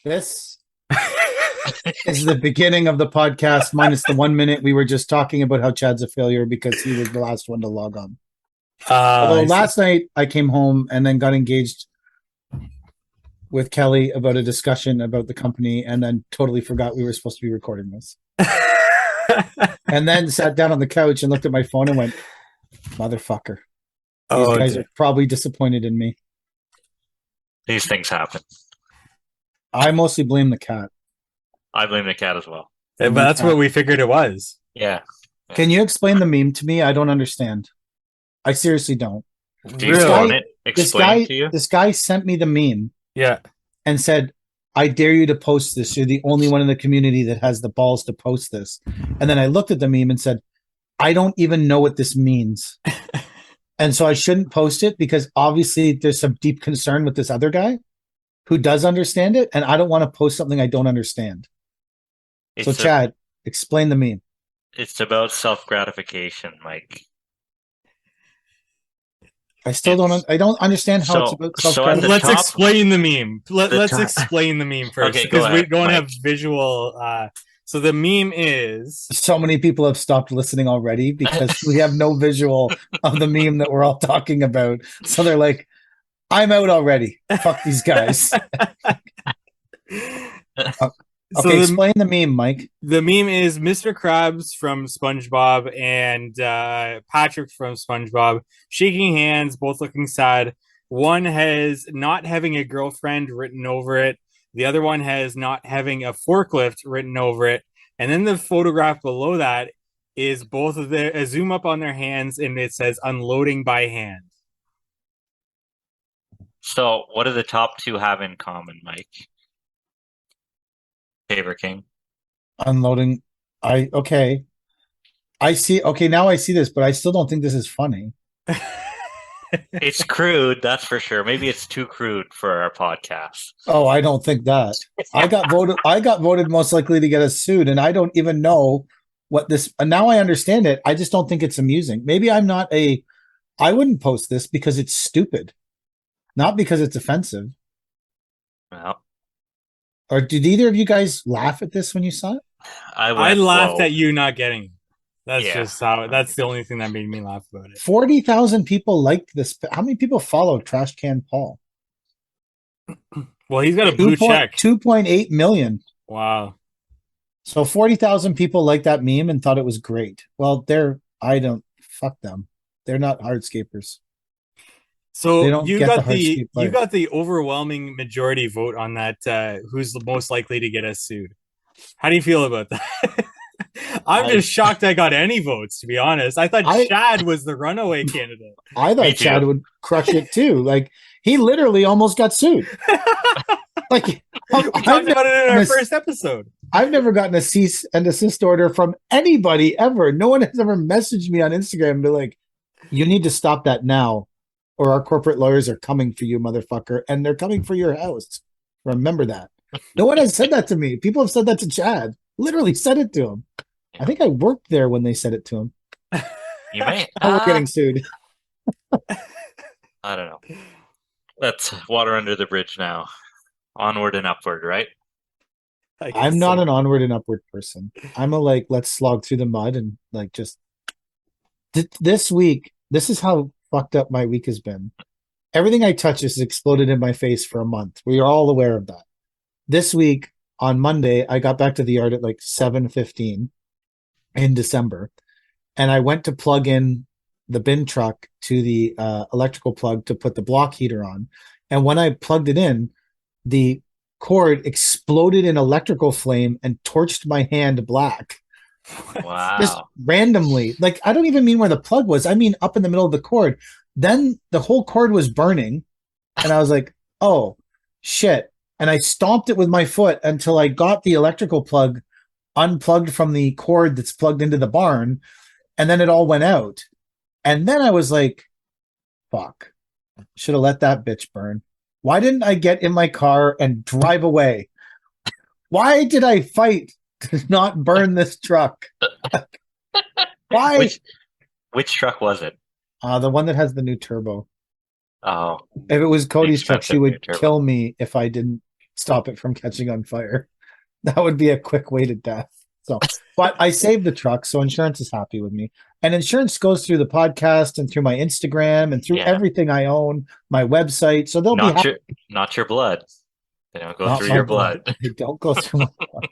This is the beginning of the podcast, minus the 1 minute we were just talking about how Chad's a failure because he was the last one to log on. Although last night I came home and then got engaged with Kelly about a discussion about the company and then totally forgot we were supposed to be recording this. And then sat down on the couch and looked at my phone and went, motherfucker. These guys are probably disappointed in me. These things happen. I mostly blame the cat. I blame the cat as well. But that's what we figured it was. Yeah. Can you explain the meme to me? I don't understand. I seriously don't. Do you want it explained to you? This guy sent me the meme. Yeah. And said, I dare you to post this. You're the only one in the community that has the balls to post this. And then I looked at the meme and said, I don't even know what this means. And so I shouldn't post it because obviously there's some deep concern with this other guy who does understand it. And I don't want to post something I don't understand. So Chad, explain the meme. It's about self-gratification, Mike. I don't understand how it's about self-gratification. Let's explain the meme. Let's explain the meme first because we don't have visual. So the meme is... So many people have stopped listening already because we have no visual of the meme that we're all talking about. So they're like, I'm out already. Fuck these guys. Okay, explain the meme, Mike. The meme is Mr. Krabs from SpongeBob and Patrick from SpongeBob shaking hands, both looking sad. One has not having a girlfriend written over it. The other one has not having a forklift written over it. And then the photograph below that is both of a zoom up on their hands, and it says unloading by hand. So what do the top two have in common, Mike? Favorite King. Unloading. Okay. I see. Okay, now I see this, but I still don't think this is funny. It's crude, that's for sure. Maybe it's too crude for our podcast. Oh, I don't think that. I got voted most likely to get us sued, and I don't even know what this. And now I understand it. I just don't think it's amusing. Maybe I'm not a. I wouldn't post this because it's stupid, not because it's offensive. Well. Or did either of you guys laugh at this when you saw it? I laughed at you not getting it. That's just how. That's the only thing that made me laugh about it. 40,000 people liked this. How many people follow Trash Can Paul? Well, he's got a blue check. 2.8 million. Wow. So 40,000 people liked that meme and thought it was great. Well, fuck them. They're not hardscapers. So you got the overwhelming majority vote on that. Who's the most likely to get us sued? How do you feel about that? I'm just shocked I got any votes, to be honest. I thought Chad was the runaway candidate. I thought Chad would crush it too. Like, he literally almost got sued. Like, we talked about it in our first episode. I've never gotten a cease and desist order from anybody ever. No one has ever messaged me on Instagram and be like, you need to stop that now, or our corporate lawyers are coming for you, motherfucker, and they're coming for your house. Remember that. No one has said that to me. People have said that to Chad. Literally said it to him. I think I worked there when they said it to him. You may. We're getting sued. I don't know. That's water under the bridge now. Onward and upward, right? I'm not an onward and upward person. I'm a let's slog through the mud and just this week. This is how fucked up my week has been. Everything I touch has exploded in my face for a month. We are all aware of that. This week on Monday, I got back to the yard at 7:15 in December, and I went to plug in the bin truck to the electrical plug to put the block heater on. And when I plugged it in, the cord exploded in electrical flame and torched my hand black. Wow. Just randomly. I don't even mean where the plug was. I mean up in the middle of the cord. Then the whole cord was burning. And I was like, oh, shit. And I stomped it with my foot until I got the electrical plug unplugged from the cord that's plugged into the barn. And then it all went out. And then I was like, fuck. Should have let that bitch burn. Why didn't I get in my car and drive away? Why did I fight to not burn this truck? Why? Which truck was it? The one that has the new turbo. Oh. If it was Cody's truck, she would kill me if I didn't stop it from catching on fire. That would be a quick way to death. So, but I saved the truck, so insurance is happy with me. And insurance goes through the podcast and through my Instagram and through everything I own, my website. So they'll be happy. Not your blood. They don't go Not through my your blood. They don't go through my blood.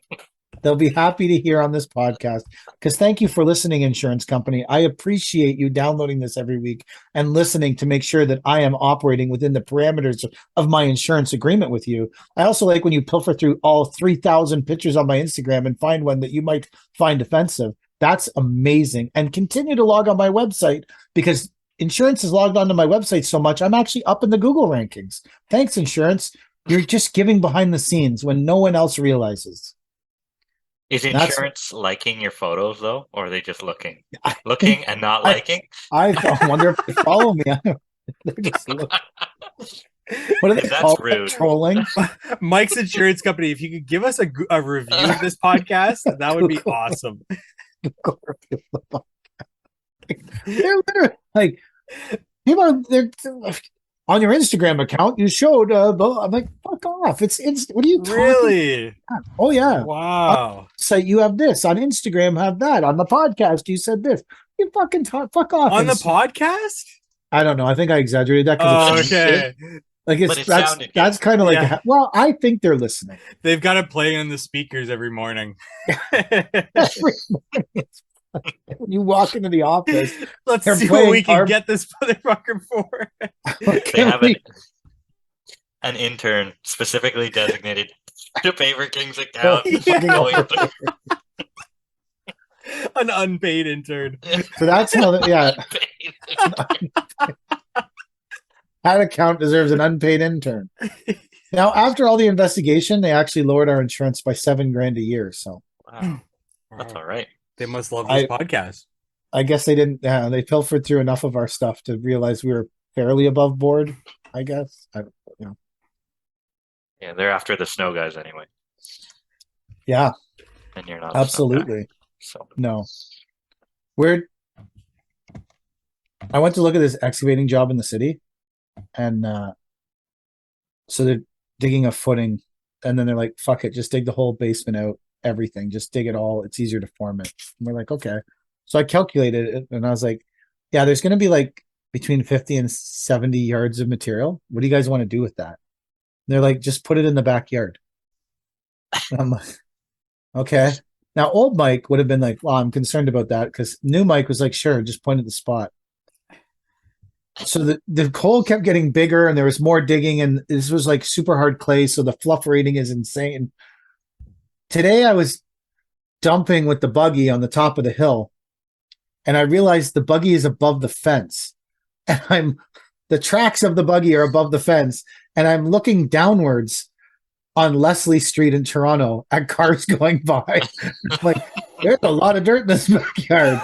They'll be happy to hear on this podcast because thank you for listening, insurance company. I appreciate you downloading this every week and listening to make sure that I am operating within the parameters of my insurance agreement with you. I also like when you pilfer through all 3,000 pictures on my Instagram and find one that you might find offensive. That's amazing. And continue to log on my website because insurance is logged onto my website so much. I'm actually up in the Google rankings. Thanks, insurance. You're just giving behind the scenes when no one else realizes. Is insurance liking your photos though, or are they just looking and not liking? I wonder if they follow me. They're just looking. What are they That's called? rude. Trolling. Mike's insurance company. If you could give us a review of this podcast, that would be awesome. They're literally like people are they're on your Instagram account. You showed. I'm like, fuck off. It's what are you talking Really? about? Oh yeah. Wow. So you have this on Instagram. Have that on the podcast. You said this. You fucking fuck off on the podcast. I don't know. I think I exaggerated that. Oh, okay. Like that's kind of like well, I think they're listening. They've got it playing on the speakers every morning. Every morning. When you walk into the office, let's see what we can get this motherfucker for. They have an intern specifically designated to Paper King's account. An unpaid intern. So that's how, that account deserves an unpaid intern. Now, after all the investigation, they actually lowered our insurance by $7,000 a year. So, wow, that's all right. They must love this podcast. I guess they didn't. They pilfered through enough of our stuff to realize we were fairly above board. I guess. Yeah, they're after the snow guys anyway. Yeah, and you're not absolutely. So no, I went to look at this excavating job in the city, and so they're digging a footing, and then they're like, "Fuck it, just dig the whole basement out." Everything, just dig it all. It's easier to form it. And we're like, okay. So I calculated it and I was like, yeah, there's going to be like between 50 and 70 yards of material. What do you guys want to do with that? And they're like, just put it in the backyard. And I'm like, okay. Now, old Mike would have been like, well, I'm concerned about that because new Mike was like, sure, just point at the spot. So the hole kept getting bigger and there was more digging and this was like super hard clay. So the fluff rating is insane. Today I was dumping with the buggy on the top of the hill and I realized the buggy is above the fence and the tracks of the buggy are above the fence and I'm looking downwards on Leslie Street in Toronto at cars going by. Like, there's a lot of dirt in this backyard.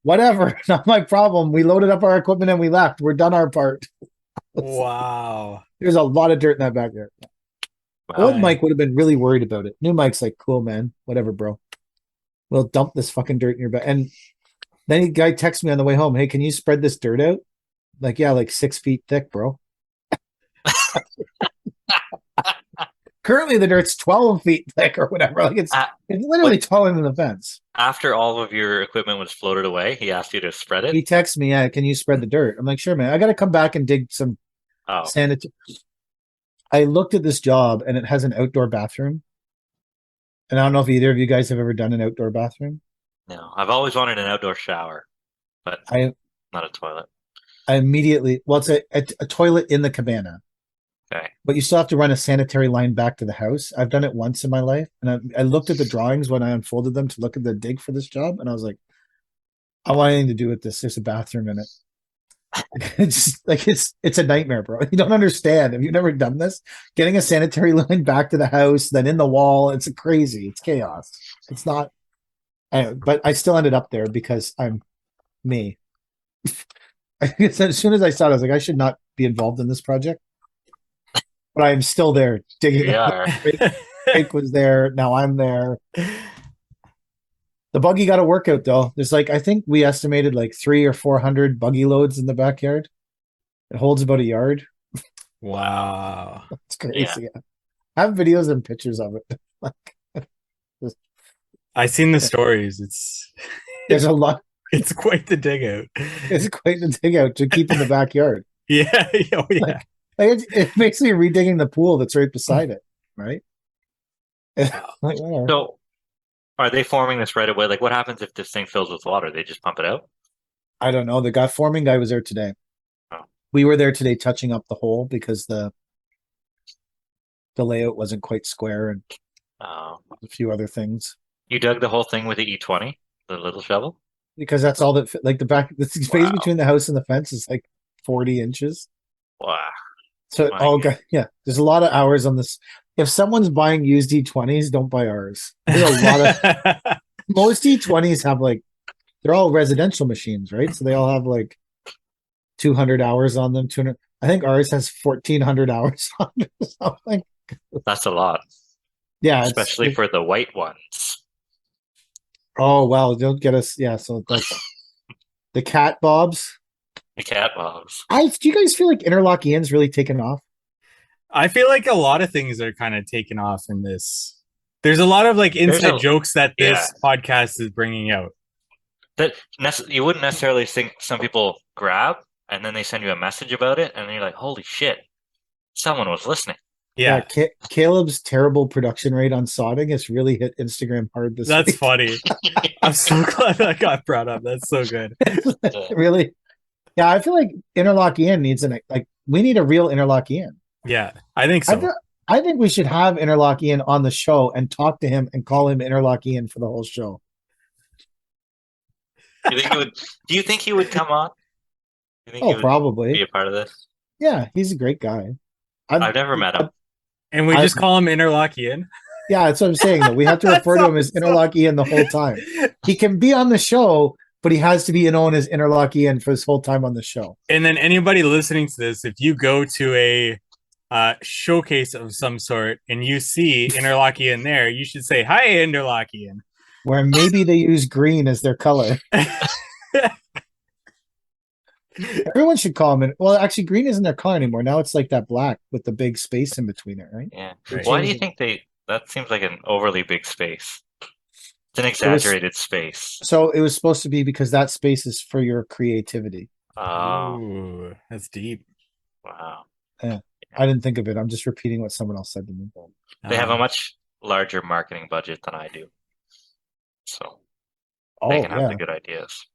Whatever, not my problem. We loaded up our equipment and we left. We're done our part. Wow. There's a lot of dirt in that backyard. Wow. Old Mike would have been really worried about it. New Mike's like, cool, man. Whatever, bro. We'll dump this fucking dirt in your back. And then the guy texts me on the way home, hey, can you spread this dirt out? Like, yeah, like 6 feet thick, bro. Currently, the dirt's 12 feet thick or whatever. Like it's literally taller than the fence. After all of your equipment was floated away, he asked you to spread it? He texts me, yeah, can you spread the dirt? I'm like, sure, man. I got to come back and dig some sanitary. I looked at this job and it has an outdoor bathroom. And I don't know if either of you guys have ever done an outdoor bathroom. No, I've always wanted an outdoor shower, but not a toilet. I immediately, well, it's a toilet in the cabana. Okay. But you still have to run a sanitary line back to the house. I've done it once in my life. And I looked at the drawings when I unfolded them to look at the dig for this job. And I was like, I want anything to do with this. There's a bathroom in it. It's like it's a nightmare, bro. You don't understand. Have you never done this? Getting a sanitary line back to the house, then in the wall. It's crazy. It's chaos. It's not. But I still ended up there because I'm me. As soon as I saw it, I was like, I should not be involved in this project. But I'm still there digging. Jake was there. Now I'm there. The buggy got a workout though. There's like, I think we estimated like 300 or 400 buggy loads in the backyard. It holds about a yard. Wow. It's crazy. Yeah. I have videos and pictures of it. Like, I seen the stories. there's a lot. It's quite the dig out. It's quite the dig out to keep in the backyard. Yeah, oh yeah. It's basically redigging the pool that's right beside it, right? Like, whatever. So, are they forming this right away? Like, what happens if this thing fills with water? They just pump it out? I don't know. The forming guy was there today. Oh. We were there today touching up the hole because the layout wasn't quite square and Oh. a few other things. You dug the whole thing with the E20, the little shovel? Because that's all that fit. Like the space Wow. between the house and the fence is like 40 inches. Wow. So My all God. yeah, there's a lot of hours on this. If someone's buying used E20s, don't buy ours. There's a lot of most E20s have like they're all residential machines, right? So they all have like 200 hours on them. 200. I think ours has 1,400 hours on it. Or something. That's a lot, Yeah, especially for the white ones. oh well, don't get us. Yeah, so that's the cat bobs. The cat bobs. Do you guys feel like interlock Ian's really taken off? I feel like a lot of things are kind of taken off in this. There's a lot of like inside jokes that this podcast is bringing out. That you wouldn't necessarily think some people grab and then they send you a message about it and then you're like, holy shit, someone was listening. Yeah. Caleb's terrible production rate on sodding has really hit Instagram hard this That's week. funny. I'm so glad that got brought up. That's so good. Really? Yeah, I feel like interlock Ian needs we need a real interlock Ian. Yeah, I think so. I think we should have interlock Ian on the show and talk to him and call him interlock Ian for the whole show. Do you think he would come on? Do you think he would probably be a part of this? Yeah, he's a great guy. I've never met him. And we just call him interlock Ian? Yeah, that's what I'm saying, though. We have to refer to him as interlock Ian the whole time. He can be on the show, but he has to be known as interlock Ian for his whole time on the show. And then anybody listening to this, if you go to a showcase of some sort and you see interlock Ian there, you should say, hi, interlock Ian. Where maybe they use green as their color. Everyone should call him. Well, actually, green isn't their color anymore. Now it's like that black with the big space in between it, right? Yeah. Why do you think that seems like an overly big space? It's an exaggerated space. So it was supposed to be because that space is for your creativity. Oh. Ooh, that's deep. Wow. Yeah. I didn't think of it. I'm just repeating what someone else said to me. They have a much larger marketing budget than I do. So they can have the good ideas,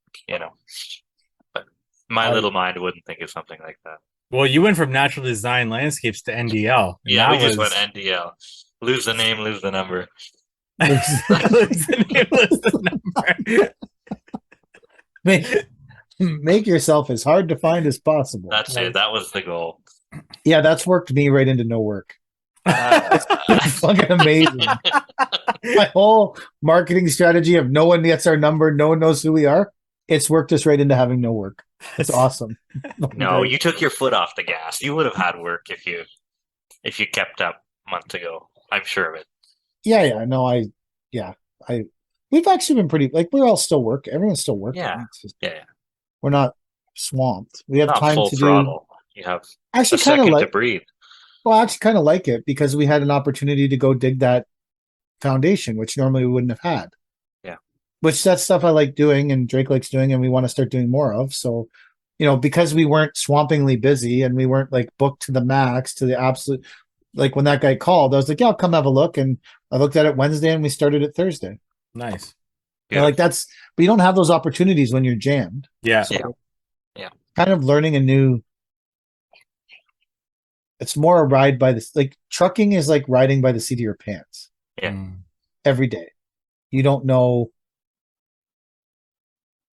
But my little mind wouldn't think of something like that. Well, you went from natural design landscapes to NDL. Yeah, we just went NDL. Lose the name, lose the number. Lose the name, lose the number. Make yourself as hard to find as possible. That's it. That was the goal. Yeah, that's worked me right into no work. It's fucking amazing. My whole marketing strategy of no one gets our number, no one knows who we are. It's worked us right into having no work. It's awesome. No, you took your foot off the gas. You would have had work if you kept up months ago. I'm sure of it. Yeah. No, we've actually been pretty we're all still working. Everyone's still working. Yeah. We're not swamped. We have not time full to throttle. You have actually a second to breathe. Well, I actually kind of like it because we had an opportunity to go dig that foundation, which normally we wouldn't have had. Yeah. Which that's stuff I like doing and Drake likes doing and we want to start doing more of. So, because we weren't swampingly busy and we weren't booked to the max, to the absolute, when that guy called, I was like, yeah, I'll come have a look. And I looked at it Wednesday and we started it Thursday. Nice. Yeah. But you don't have those opportunities when you're jammed. Yeah. So kind of learning a new, it's more a ride by this, trucking is like riding by the seat of your pants. Yeah. Every day. You don't know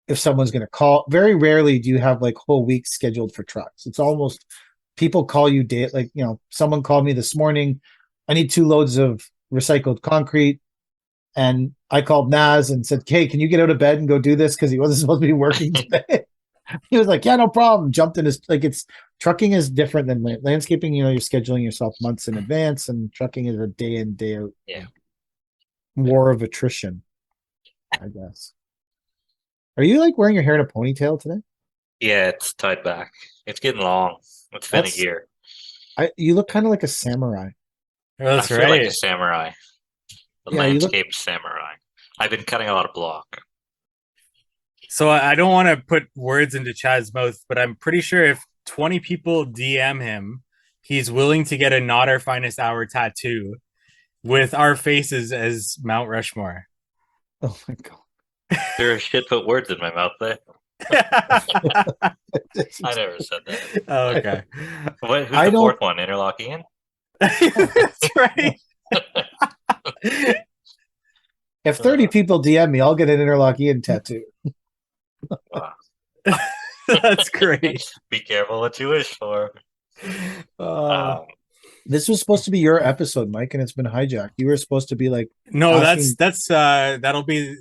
if someone's going to call. Very rarely do you have whole weeks scheduled for trucks. It's almost people call you someone called me this morning. I need 2 loads of recycled concrete. And I called Naz and said, "Hey, can you get out of bed and go do this?" Because he wasn't supposed to be working today. He was like, "Yeah, no problem." Jumped in his trucking is different than landscaping. You're scheduling yourself months in advance, and trucking is a day in, day out. Yeah. War of attrition, I guess. Are you wearing your hair in a ponytail today? Yeah, it's tied back. It's getting long. It's been a year. You look kind of like a samurai. That's I feel like a right. samurai, a Yeah, you look. landscape samurai. I've been cutting a lot of block. So I don't want to put words into Chad's mouth, but I'm pretty sure if 20 people DM him, he's willing to get a Not Our Finest Hour tattoo with our faces as Mount Rushmore. Oh my god. There are shit put words in my mouth there. I never said that. Okay. Who's I the don't. fourth one? Interlock Ian? That's right. If 30 people DM me, I'll get an Interlock Ian tattoo. Wow. That's great. Be careful what you wish for. Uh, This was supposed to be your episode, Mike, and it's been hijacked. You were supposed to be like, no, asking- that'll be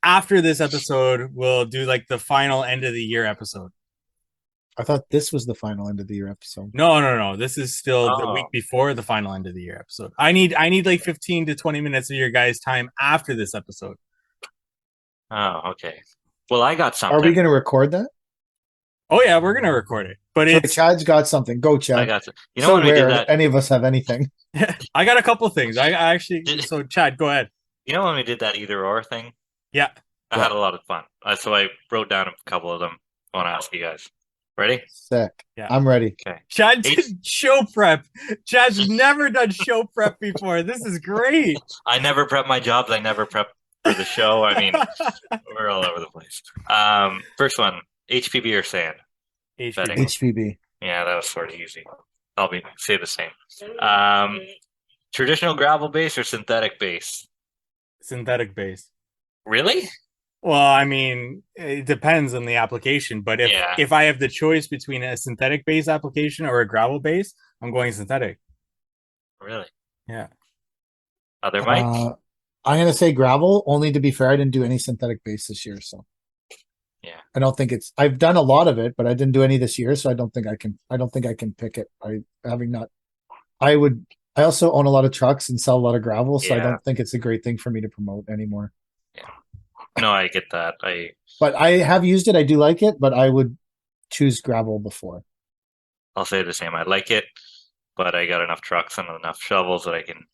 after this episode. We'll do like the final end of the year episode. I thought this was the final end of the year episode. No. This is still the Oh. week before the final end of the year episode. I need like 15 to 20 minutes of your guys' time after this episode. Oh, okay. Well, I got something. Are we going to record that? Oh yeah, we're gonna record it, but So it's Chad's got something. Go, I Chad. got you. You know So when we rare did that? any of us have anything. I got a couple things. I actually so Chad, go ahead. You know when we did that either or thing? Yeah. I had a lot of fun. So I wrote down a couple of them. I want to ask you guys. Ready? Sick. Yeah. I'm ready. Chad did show prep. Chad's never done show prep before. This is great. I never prep my jobs. I never prep for the show. I mean, we're all over the place. First one, HPB or sand? Betting. HPB. Yeah, that was sort of easy. I'll say the same. Traditional gravel base or synthetic base? Synthetic base. Really? Well, I mean, it depends on the application, but if I have the choice between a synthetic base application or a gravel base, I'm going synthetic. Really? Yeah. Other Mike? I'm gonna say gravel. Only to be fair, I didn't do any synthetic base this year, so yeah, I don't think it's. I've done a lot of it, but I didn't do any this year, so I don't think I can. I don't think I can pick it. Having not. I would. I also own a lot of trucks and sell a lot of gravel, so I don't think it's a great thing for me to promote anymore. Yeah. No, I get that. But I have used it. I do like it, but I would choose gravel before. I'll say the same. I like it, but I got enough trucks and enough shovels that I can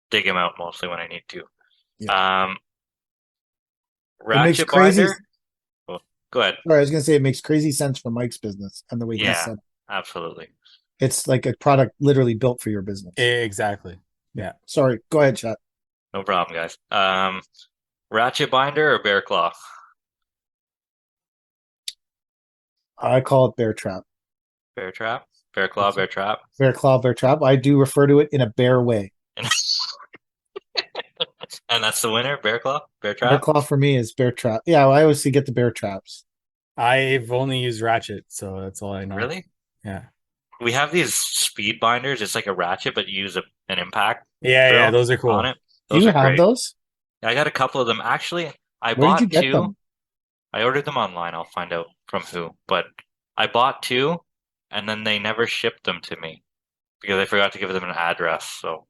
dig them out mostly when I need to. Yeah. Ratchet binder. Well, go ahead. Sorry, I was gonna say it makes crazy sense for Mike's business and the way he said. Absolutely. It's like a product literally built for your business. Exactly. Yeah. Sorry. Go ahead, chat. No problem, guys. Ratchet binder or bear claw? I call it bear trap. Bear trap? Bear claw, bear trap? Bear claw, bear trap. I do refer to it in a bear way. And that's the winner, bear claw, bear trap? Bear claw for me is bear trap. Yeah, I always get the bear traps. I've only used ratchet, so that's all I know. Really? Yeah. We have these speed binders. It's like a ratchet, but you use an impact. Yeah, those are cool. On it. Do you have those? I got a couple of them. Actually, I Where bought did you get two. them? I ordered them online. I'll find out from who. But I bought two, and then they never shipped them to me because I forgot to give them an address. So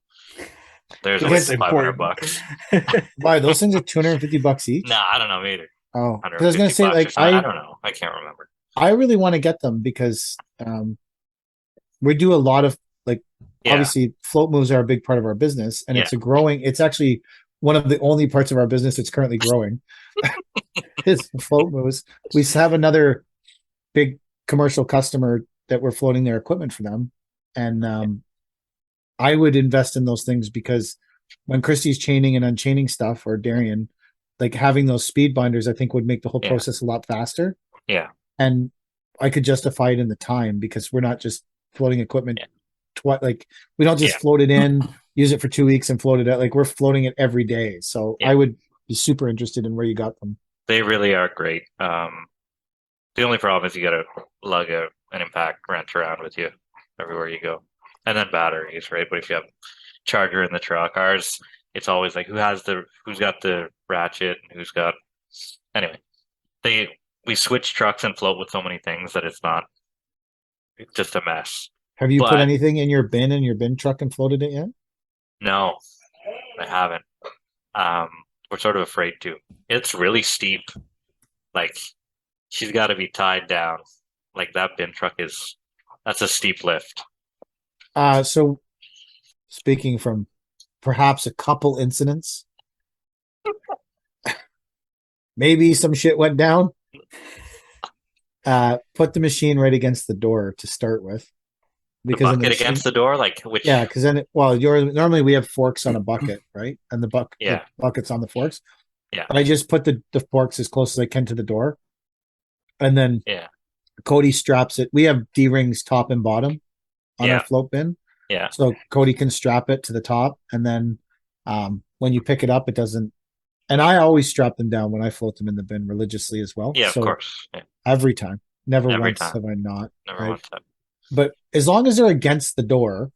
there's like $500. Why those things are $250 each? Nah, I don't know either. Oh, I was gonna say like I don't know. I can't remember. I really want to get them because we do a lot of obviously float moves are a big part of our business, and it's actually one of the only parts of our business that's currently growing. Is float moves. We have another big commercial customer that we're floating their equipment for them, and I would invest in those things because when Christy's chaining and unchaining stuff, or Darian, like having those speed binders, I think would make the whole process a lot faster. Yeah, and I could justify it in the time because we're not just floating equipment. We don't just float it in, use it for 2 weeks and float it out. Like we're floating it every day. So I would be super interested in where you got them. They really are great. The only problem is you got to lug an impact wrench around with you everywhere you go, and then batteries, right? But if you have charger in the truck, ours, it's always like who's got the ratchet and who's got. Anyway, we switch trucks and float with so many things that it's just a mess. Have you put anything in your bin truck and floated it yet? No, I haven't. We're sort of afraid to. It's really steep. Like she's got to be tied down. Like that bin truck that's a steep lift. So speaking from perhaps a couple incidents, maybe some shit went down. Put the machine right against the door to start with. The bucket against the door, like which? Yeah, because then, normally we have forks on a bucket, right? And the bucket's on the forks. Yeah. I just put the forks as close as I can to the door, and then Yeah. Cody straps it. We have D-rings top and bottom on our Yeah. float bin. Yeah. So Cody can strap it to the top, and then when you pick it up, it doesn't. And I always strap them down when I float them in the bin religiously as well. Yeah, so of course. Yeah. every time, never Every once time. have I not. Never right? once. But as long as they're against the door,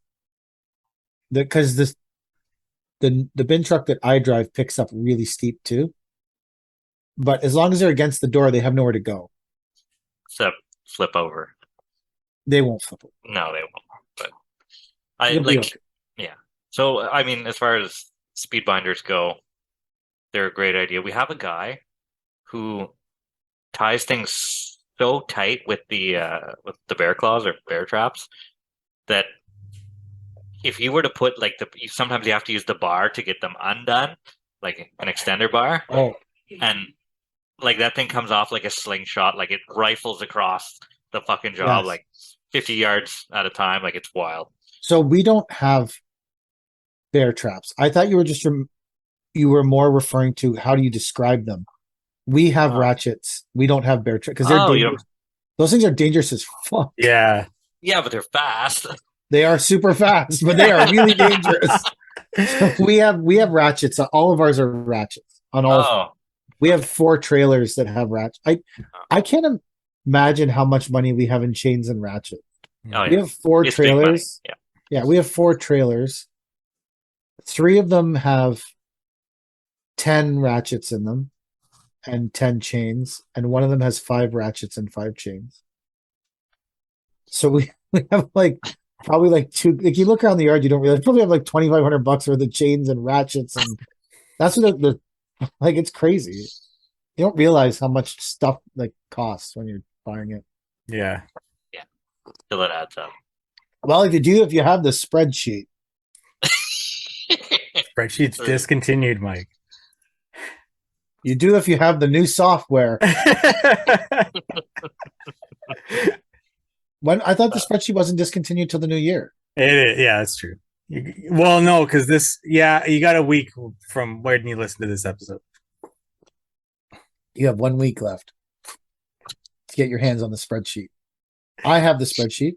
because the bin truck that I drive picks up really steep too. But as long as they're against the door, they have nowhere to go. Except flip over. They won't flip over. No, they won't. But I You'll be like, okay. yeah. So I mean, as far as speed binders go, they're a great idea. We have a guy who ties things so tight with the bear claws or bear traps that if you were to put like sometimes you have to use the bar to get them undone, like an extender bar, Oh, and like that thing comes off like a slingshot, like it rifles across the fucking job, yes. like 50 yards at a time, like it's wild. So we don't have bear traps. I thought you were you were more referring to how do you describe them? We have ratchets. We don't have bear traps because they're dangerous. Those things are dangerous as fuck. Yeah. Yeah, but they're fast. They are super fast, but they are really dangerous. So we have ratchets. All of ours are ratchets on all. Oh. We have 4 trailers that have ratchets. I can't imagine how much money we have in chains and ratchets. Oh, we have 4 it's big money. trailers. Yeah, we have 4 trailers. 3 of them have 10 ratchets in them and 10 chains, and one of them has 5 ratchets and 5 chains. So we have like probably like 2. Like you look around the yard, you don't realize probably have like $2,500 worth of chains and ratchets, and that's what the like. It's crazy. You don't realize how much stuff like costs when you're buying it. Yeah. Yeah. Till it adds up. Well, if you do, if you have the spreadsheet. Spreadsheet's discontinued, Mike. You do if you have the new software. When I thought the spreadsheet wasn't discontinued till the new year. Yeah, that's true. Well, no, because you got a week from when you listen to this episode. You have 1 week left to get your hands on the spreadsheet. I have the spreadsheet.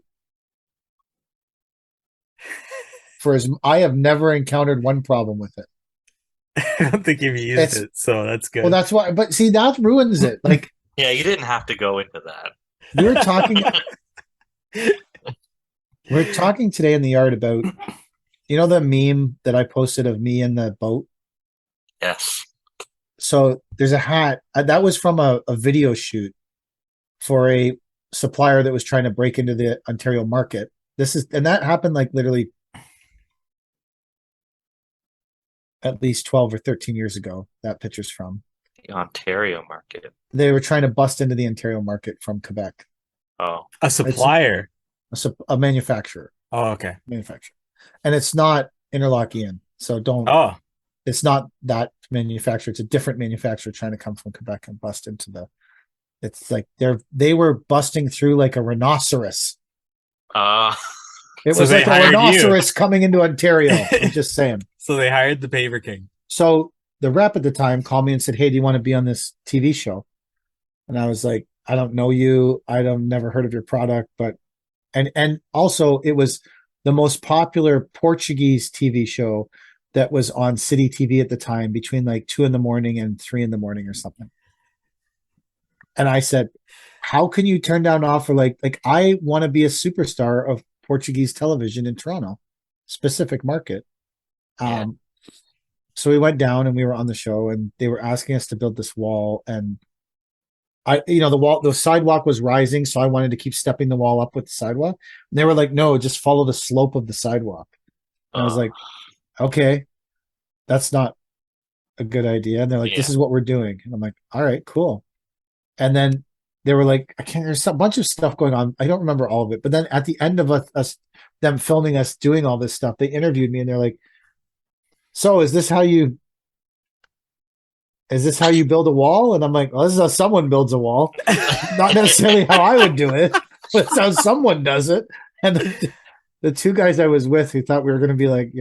I have never encountered one problem with it. I don't think you've used it, so that's good. Well, that's why. But see, that ruins it. Like, yeah, you didn't have to go into that. We were talking. We're talking today in the yard about, the meme that I posted of me in the boat. Yes. So there's a hat that was from a video shoot for a supplier that was trying to break into the Ontario market. And that happened like literally at least 12 or 13 years ago. That picture's from the Ontario market. They were trying to bust into the Ontario market from Quebec. Oh, a supplier, a manufacturer. Oh, okay, manufacturer, and it's not Interlock-Ian. So don't. Oh, it's not that manufacturer. It's a different manufacturer trying to come from Quebec and bust into the. It's like they were busting through like a rhinoceros. It was like a rhinoceros coming into Ontario. I'm just saying. So they hired the Paver King. So the rep at the time called me and said, "Hey, do you want to be on this TV show?" And I was like, "I don't know you. Never heard of your product, but." And also it was the most popular Portuguese TV show that was on City TV at the time between like 2 a.m. and 3 a.m. or something. And I said, how can you turn down an offer like I want to be a superstar of Portuguese television in Toronto, specific market. So we went down and we were on the show and they were asking us to build this wall, and the sidewalk was rising, so I wanted to keep stepping the wall up with the sidewalk. And they were like, no, just follow the slope of the sidewalk. And I was like, okay, that's not a good idea. And they're like, this is what we're doing. And I'm like, all right, cool. And then they were like, I can't. There's a bunch of stuff going on. I don't remember all of it. But then at the end of us them filming us doing all this stuff, they interviewed me and they're like, "So is this how you build a wall?" And I'm like, "Well, this is how someone builds a wall. Not necessarily how I would do it, but it's how someone does it." And the two guys I was with who thought we were going to be like,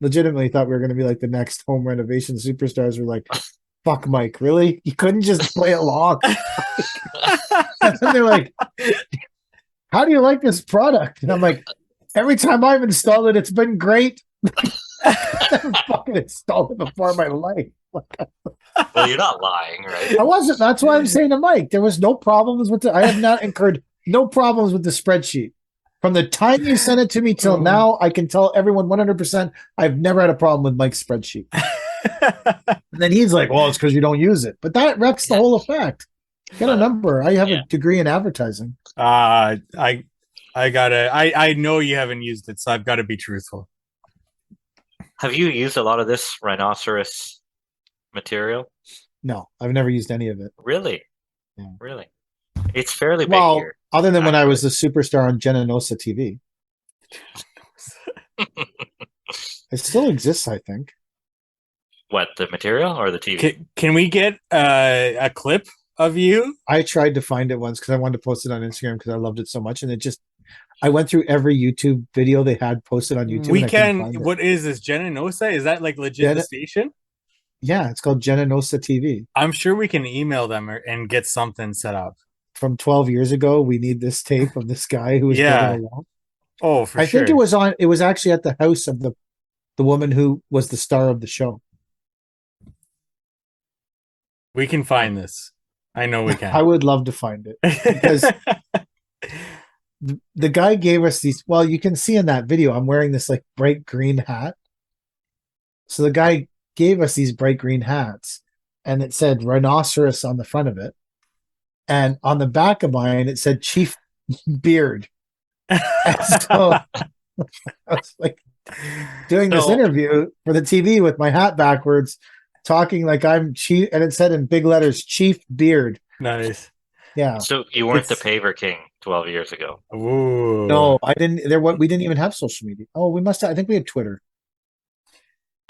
legitimately thought we were going to be like the next home renovation superstars were like, "Fuck, Mike, really? You couldn't just play along?" And then they're like, "How do you like this product?" And I'm like, "Every time I've installed it, it's been great." I've never fucking installed it before in my life. Well, you're not lying, right? I wasn't. That's why I'm saying to Mike, there was no problems with I have not incurred no problems with the spreadsheet. From the time you sent it to me till now, I can tell everyone 100% I've never had a problem with Mike's spreadsheet. And then he's like, "Well, it's because you don't use it." But that wrecks the whole effect. Get a number. I have a degree in advertising. I know you haven't used it, so I've got to be truthful. Have you used a lot of this rhinoceros material? No, I've never used any of it. Really? Yeah. Really? It's fairly big Well, here. other than when I was the superstar on Genonosa TV. It still exists, I think. What, the material or the TV? Can we get a clip of you? I tried to find it once because I wanted to post it on Instagram because I loved it so much, and I went through every YouTube video they had posted on YouTube. We can. What is this? Genonosa? Is that like legit the station? Yeah, it's called Genonosa TV. I'm sure we can email them and get something set up. From 12 years ago, we need this tape of this guy who was building a wall. Oh, for sure. I think it was actually at the house of the woman who was the star of the show. We can find this. I know we can. I would love to find it because the guy gave us these. Well, you can see in that video, I'm wearing this like bright green hat. So the guy gave us these bright green hats, and it said rhinoceros on the front of it, and on the back of mine it said Chief Beard. And so I was like doing this interview for the TV with my hat backwards, talking like I'm Chief, and it said in big letters Chief Beard. Nice. Yeah. So you weren't the paver king 12 years ago. Ooh. No, I didn't. We didn't even have social media. Oh, we must have. I think we had Twitter.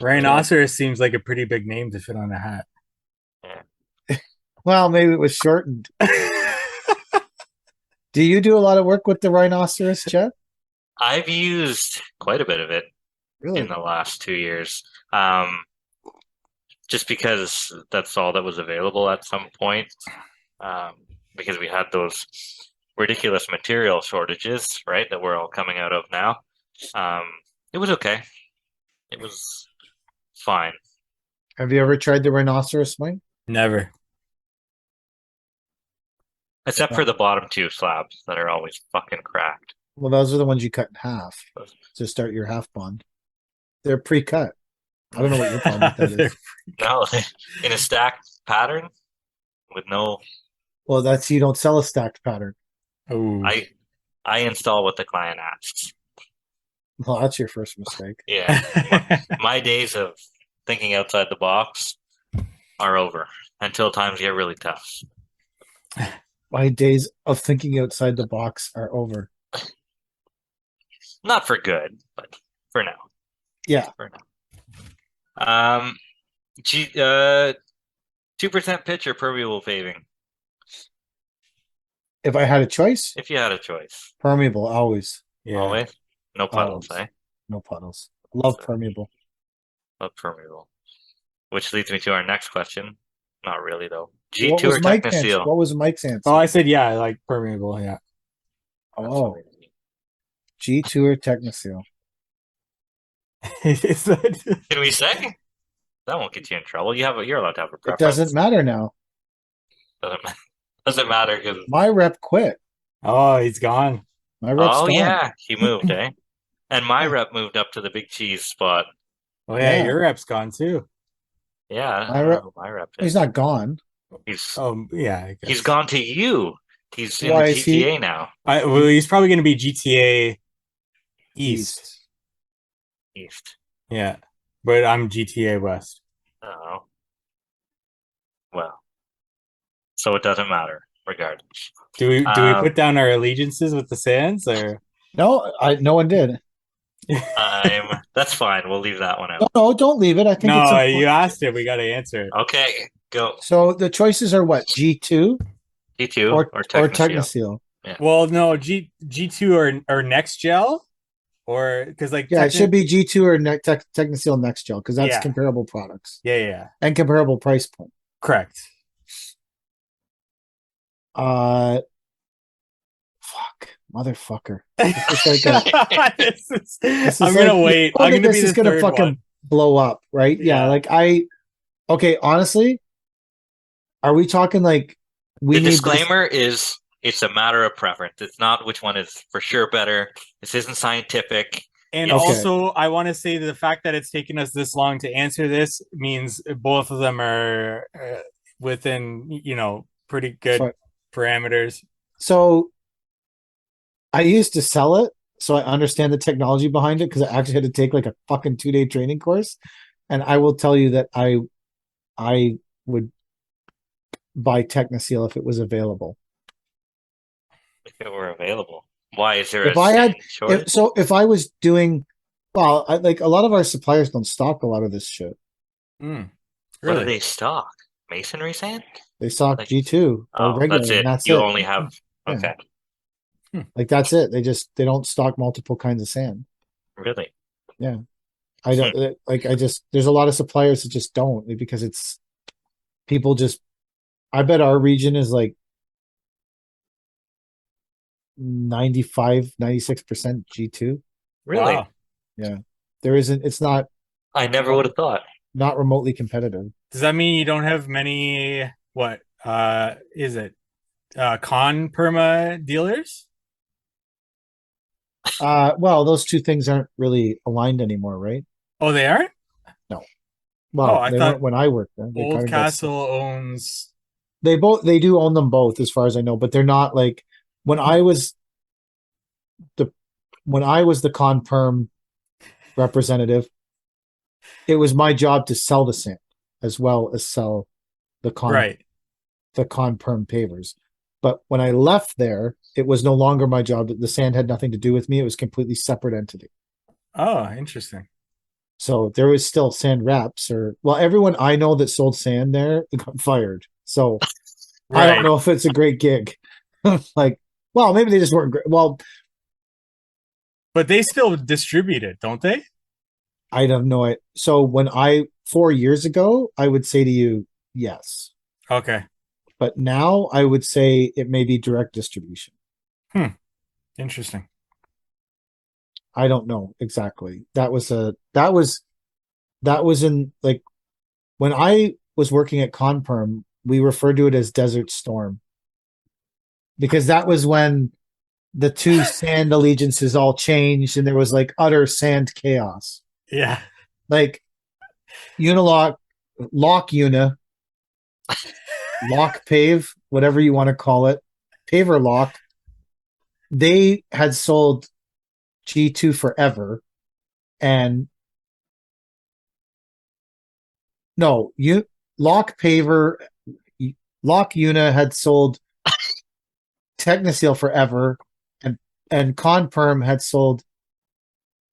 Rhinoceros seems like a pretty big name to fit on a hat. Yeah. Well, maybe it was shortened. Do you do a lot of work with the rhinoceros, Chet? I've used quite a bit of it Really? in the last 2 years. Just because that's all that was available at some point. Because we had those ridiculous material shortages, right, that we're all coming out of now. It was okay. It was fine. Have you ever tried the rhinoceros, Mike? Never. Except for the bottom two slabs that are always fucking cracked. Well, those are the ones you cut in half to start your half bond. They're pre-cut. I don't know what your problem with that is. No, in a stacked pattern with no. Well, that's you don't sell a stacked pattern. Ooh. I install what the client asks. Well, that's your first mistake. Yeah. My days of thinking outside the box are over until times get really tough. My days of thinking outside the box are over. Not for good, but for now. Yeah. For now. 2% pitch or permeable paving? If I had a choice, If you had a choice. permeable always. Yeah. Always? No puddles, Always. eh? No puddles. Love permeable. Love permeable. Which leads me to our next question. Not really, though. What G2 or was Mike's answer? Technoseal? What was Mike's answer? Oh, I said yeah, like permeable. Yeah. Oh, G2 or Technoseal? Is that... Can we say? That won't get you in trouble. You're allowed to have a It preference. doesn't matter now. Doesn't matter because. My rep quit. Oh, he's gone. My rep's Oh gone. yeah, he moved, eh? And my rep moved up to the big cheese spot. Oh yeah, Yeah. your rep's gone too. Yeah, My rep- my rep. He's not gone. He's yeah. I guess. he's gone to you. He's in Why the is he- GTA now. Well, he's probably going to be GTA East. East. Yeah, but I'm GTA West. Oh. Well. So it doesn't matter. regardless. Do we put down our allegiances with the Sands or? No, no one did. That's fine. We'll leave that one No, out. no, don't leave it. I think it's No, important. you asked it. We got to answer it. Okay, go. So the choices are what? G2 T2 or Technoseal. Technoseal? Well, no, G2 or Next Gel, or because like Yeah, it should be G2 or Technoseal Next Gel because that's Yeah. comparable products Yeah, and comparable price point. correct. Fuck, motherfucker. This is like a, this is I'm like, gonna you wait. know I'm that gonna this be the is gonna third fucking one. blow up, right? Yeah, Yeah. okay, honestly, are we talking like we The need disclaimer is it's a matter of preference. It's not which one is for sure better. This isn't scientific. And It's- also, I want to say the fact that it's taken us this long to answer this means both of them are within, pretty good Fuck. parameters. So I used to sell it, so I understand the technology behind it because I actually had to take like a fucking 2-day training course. And I will tell you that I would buy Technoseal if it was available. If it were available. Why is there If a I had, shortage? if I was doing, well, like a lot of our suppliers don't stock a lot of this shit. Mm, What do really? they stock? Masonry sand? They stock Like- G2 or Oh, regular, that's it. and that's You it. only have Yeah. okay. Like that's it. They don't stock multiple kinds of sand. Really? I don't like. There's a lot of suppliers that just don't because it's people just. I bet our region is like 95, 96% G2. Really? Wow. There isn't. It's not I never would have thought. not remotely competitive. Does that mean you don't have many, what, is it, con perma dealers? Well, those two things aren't really aligned anymore, right? Oh, they aren't? Well, I they thought weren't when I worked there. They Old kind of got- Castle owns. they do own them both, as far as I know, but they're not like when I was the con perm representative. It was my job to sell the sand as well as sell the con perm pavers. But when I left there, it was no longer my job. The sand had nothing to do with me. It was a completely separate entity. Oh, interesting. So there was still sand reps everyone I know that sold sand there got fired. So I don't know if it's a great gig. Like, well, maybe they just weren't great. Well, but they still distribute it, don't they? I don't know it. So 4 years ago, I would say to you, yes. Okay. But now I would say it may be direct distribution. Interesting. I don't know exactly. That was in like when I was working at Conperm, we referred to it as Desert Storm. Because that was when the two sand allegiances all changed and there was like utter sand chaos. Yeah. Like Unilock, Lock Una, Lock Pave, whatever you want to call it, Paver Lock, they had sold G2 forever. And no, Lock Una had sold Technoseal forever, and Conperm had sold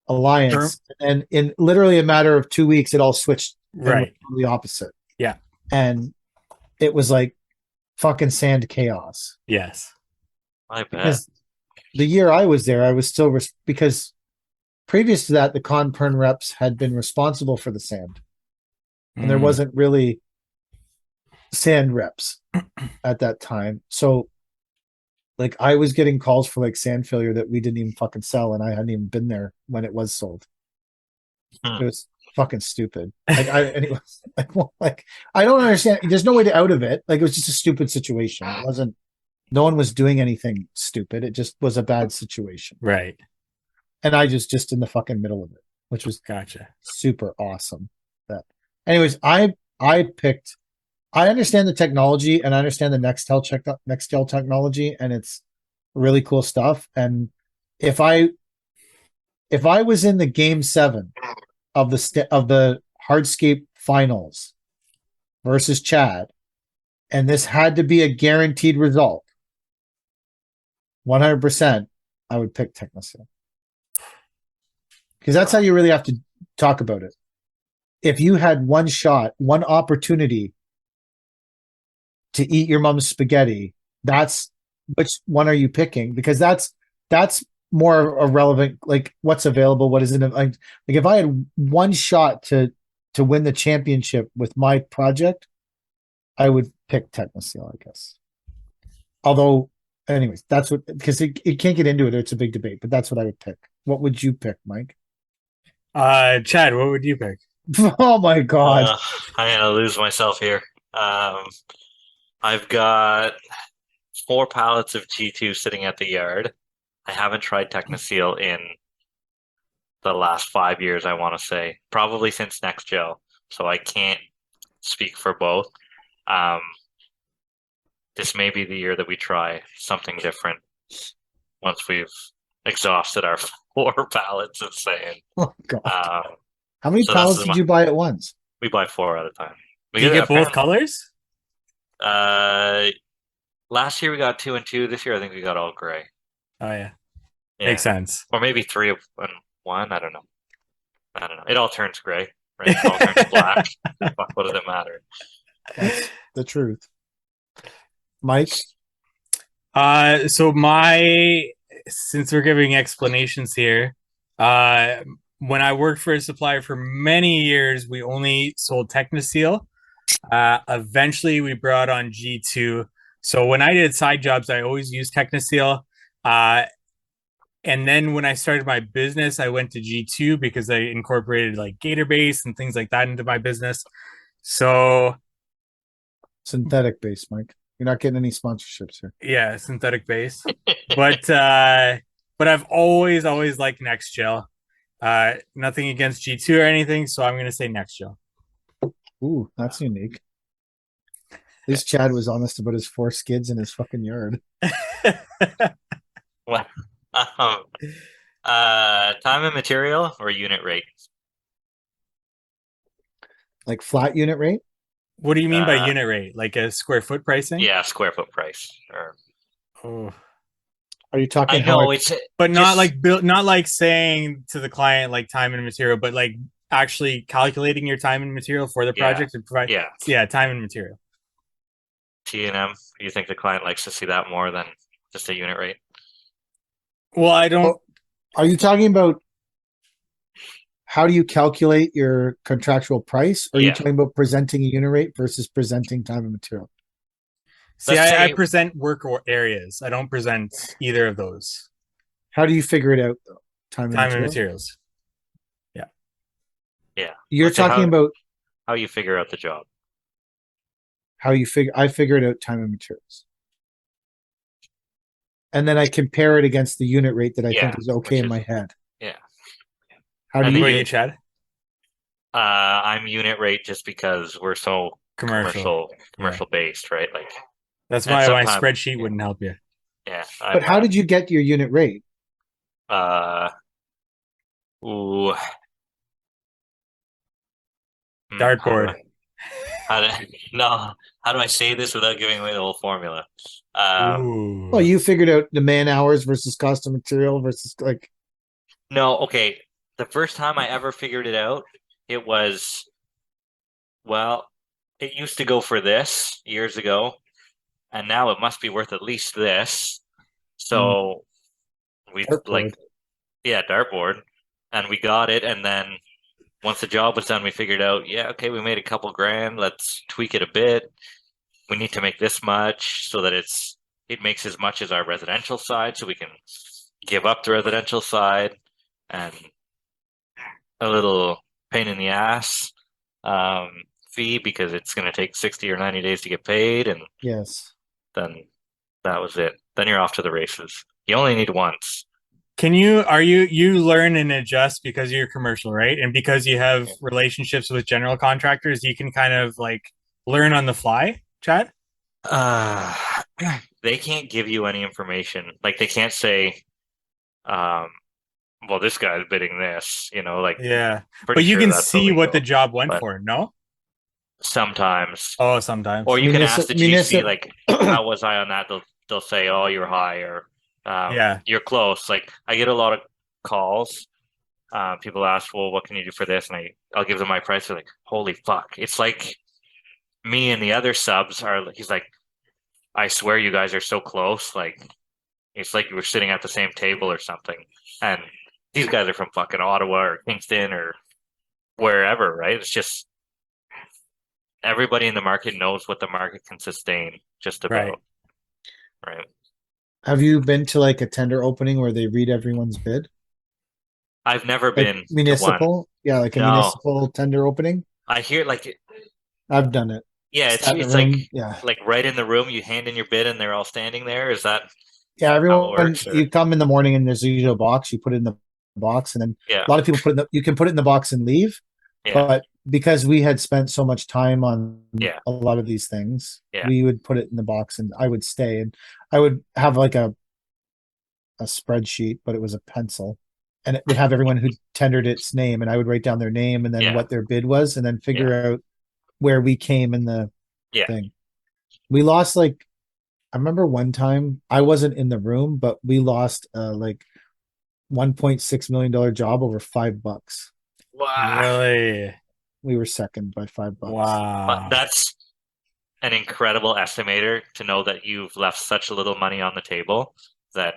Alliance. And in literally a matter of 2 weeks, it all switched Right. the opposite. Yeah. And it was like fucking sand chaos. Yes. I bet. Because the year I was there, I was still because previous to that, the Conperm reps had been responsible for the sand, and there wasn't really sand reps at that time. So, like, I was getting calls for like sand failure that we didn't even fucking sell, and I hadn't even been there when it was sold. It was fucking stupid. Like, anyway, like I don't understand. There's no way to out of it. Like, it was just a stupid situation. It wasn't. No one was doing anything stupid. It just was a bad situation. Right. And I just in the fucking middle of it, which was Gotcha. super awesome. Anyways, I understand the technology and I understand the Nextel technology, and it's really cool stuff. And if I was in the game 7 of the Hardscape finals versus Chad, and this had to be a guaranteed result, 100%, I would pick Technosil. Because that's how you really have to talk about it. If you had one shot, one opportunity to eat your mom's spaghetti, that's which one are you picking? Because that's more irrelevant. Like what's available, what isn't. Like if I had one shot to win the championship with my project, I would pick Technosil, I guess. Although, anyways, that's what because it can't get into it. It's a big debate, but that's what I would pick. What would you pick, Mike? Chad, what would you pick? Oh my god! I'm gonna lose myself here. I've got 4 pallets of G2 sitting at the yard. I haven't tried Technoseal in the last 5 years, I want to say. Probably since Next Gel. So I can't speak for both. This may be the year that we try something different once we've exhausted our 4 pallets of sand. Oh god! How many so pallets did you buy at once? We buy 4 at a time. Do you get both colors? Last year we got 2 and 2. This year I think we got all gray. Oh yeah. Yeah. Makes sense. Or maybe 3 and 1. I don't know. It all turns gray, right? It all turns black. Fuck, what does it matter? That's the truth. Mike? So since we're giving explanations here, when I worked for a supplier for many years, we only sold Technoseal. Eventually we brought on G2. So when I did side jobs, I always used Technoseal. And then when I started my business, I went to G2 because I incorporated like Gator Base and things like that into my business. So synthetic base, Mike. You're not getting any sponsorships here. Yeah, synthetic base. but I've always liked Next Gel. Nothing against G2 or anything, so I'm gonna say Next Gel. Ooh, that's unique. At least Chad was honest about his 4 skids in his fucking yard. What? Time and material or unit rate? Like flat unit rate? What do you mean by unit rate? Like a square foot pricing? Yeah, square foot price. Oh. Are you talking? I know it's, but not like not like saying to the client like time and material, but like actually calculating your time and material for the project and provide. Yeah, time and material. T&M. Do you think the client likes to see that more than just a unit rate? Well, I don't. Are you talking about how do you calculate your contractual price? Or are you talking about presenting a unit rate versus presenting time and material? See, I present work or areas. I don't present either of those. How do you figure it out, though? Time and materials. Yeah. Yeah. You're talking about how you figure out the job. I figured out time and materials. And then I compare it against the unit rate that I think is okay in my head. Yeah. How do you, Chad? I'm unit rate just because we're so commercial based, right? Like that's why my spreadsheet wouldn't help you. Yeah. But how did you get your unit rate? Dartboard. How do I say this without giving away the whole formula? Well, you figured out the man hours versus cost of material versus like. No, okay. The first time I ever figured it out, it was, well, it used to go for this years ago, and now it must be worth at least this. So we dartboard, and we got it, and then once the job was done, we figured out, okay, we made a couple grand. Let's tweak it a bit. We need to make this much so that it makes as much as our residential side, so we can give up the residential side, and a little pain in the ass fee because it's going to take 60 or 90 days to get paid, and then that was it. Then you're off to the races. You only need once. You learn and adjust because you're commercial, right? And because you have relationships with general contractors, you can kind of like learn on the fly, Chad? They can't give you any information. Like they can't say, well, this guy's bidding this, like. Yeah. But you can see what the job went for, no? Sometimes. Oh, sometimes. Or you can ask the GC, like, how was I on that? They'll say, oh, you're high, or Yeah. you're close. Like I get a lot of calls. People ask, well, what can you do for this? And I'll give them my price. They're like, holy fuck. It's like me and the other subs are, he's like, I swear you guys are so close. Like, it's like you were sitting at the same table or something. And these guys are from fucking Ottawa or Kingston or wherever, right? It's just everybody in the market knows what the market can sustain, just Right. about. Right. Have you been to like a tender opening where they read everyone's bid? I've never Like been to one. municipal? Yeah, like a No, municipal tender opening. I hear like, I've done it. yeah, Sat in the it's like room. Yeah. right in the room. You hand in your bid, and they're all standing there. Is that Yeah, how it everyone, works? Or you come in the morning and there's usually a box, you put it in the box, and then yeah, a lot of people you can put it in the box and leave. yeah, But because we had spent so much time on yeah, a lot of these things, yeah, we would put it in the box and I would stay and I would have like a spreadsheet, but it was a pencil. And it would have everyone who tendered its name, and I would write down their name and then yeah, what their bid was, and then yeah, figure out where we came in the yeah. thing. We lost like I remember one time I wasn't in the room, but we lost like $1.6 million job over $5. Wow. Really? We were second by $5. But Wow. that's an incredible estimator to know that you've left such little money on the table that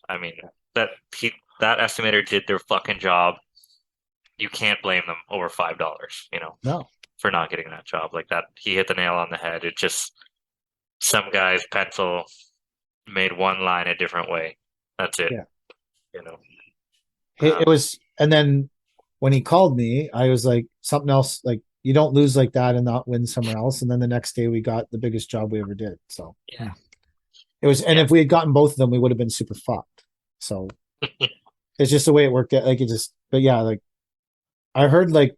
I mean that that estimator did their fucking job. You can't blame them over $5, No. for not getting that job. Like that, he hit the nail on the head. It just some guy's pencil made one line a different way. That's it. Yeah. You know. It was, and then when he called me, I was like, something else, like, you don't lose like that and not win somewhere else. And then the next day we got the biggest job we ever did. So Yeah. it was, and Yeah. if we had gotten both of them, we would have been super fucked. So it's just the way it worked out. Like it just, but yeah, like I heard like